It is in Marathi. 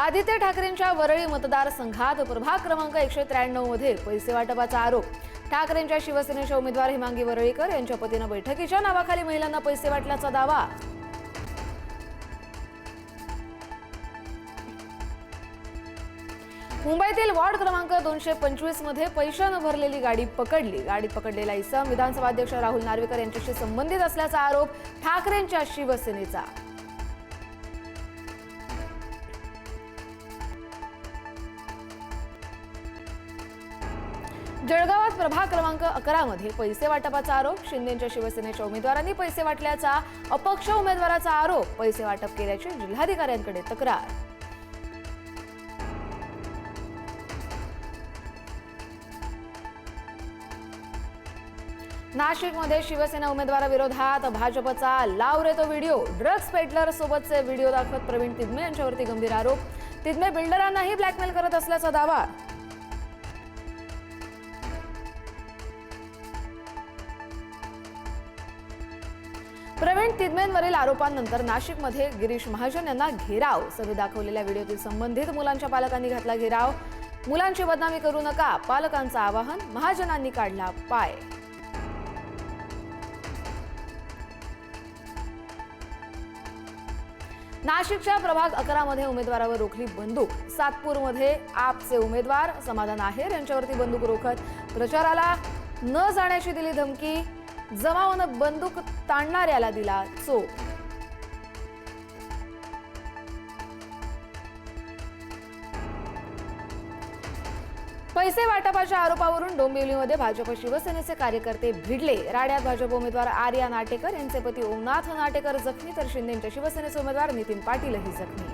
आदित्य ठाकरेंच्या वरळी मतदारसंघात प्रभाग क्रमांक 193 मध्ये पैसे वाटपाचा आरोप। ठाकरेंच्या शिवसेनेच्या उमेदवार हिमांगी वरळीकर यांच्या पतीने बैठकीच्या नावाखाली महिलांना पैसे वाटल्याचा दावा। मुंबईतील वॉर्ड क्रमांक 225 मध्ये पैशाने भरलेली गाडी पकडली। गाडीत पकडलेला इसम विधानसभा अध्यक्ष राहुल नार्वेकर यांच्याशी संबंधित असल्याचा आरोप ठाकरेंच्या शिवसेनेचा। जळगावात प्रभाग क्रमांक 11 मध्ये पैसे वाटपाचा आरोप। शिंदेच्या शिवसेनेच्या उमेदवारांनी पैसे वाटल्याचा अपक्ष उमेदवाराचा आरोप। पैसे वाटप केल्याची जिल्हाधिकाऱ्यांकडे तक्रार। नाशिकमध्ये शिवसेना उमेदवाराविरोधात भाजपचा लाव रे तो व्हिडिओ। ड्रग्ज पेडलर सोबतचे व्हिडिओ दाखवत प्रवीण तिदमे यांच्यावरती गंभीर आरोप। तिदमे बिल्डरांनाही ब्लॅकमेल करत असल्याचा दावा। प्रवीण तिदमेंवरील आरोपांनंतर नाशिकमध्ये गिरीश महाजन यांना घेराव। सभेत दाखवलेल्या व्हिडिओतील संबंधित मुलांच्या पालकांनी घातला घेराव। मुलांची बदनामी करू नका, पालकांचं आवाहन। महाजनांनी काढला पाय। नाशिकच्या प्रभाग 11 मध्ये उमेदवारावर रोखली बंदूक। सातपूरमध्ये आपचे उमेदवार समाधान आहेर यांच्यावरती बंदूक रोखत प्रचाराला न जाण्याची दिली धमकी। जमावानं बंदूक ताणणाऱ्याला दिला चोप। पैसे वाटपाच्या आरोपावरून डोंबिवलीमध्ये भाजप शिवसेनेचे कार्यकर्ते भिडले। राड्यात भाजप उमेदवार आर्या नाटेकर यांचे पती ओमनाथ नाटेकर जखमी, तर शिंदेच्या शिवसेनेचे उमेदवार नितीन पाटीलही जखमी।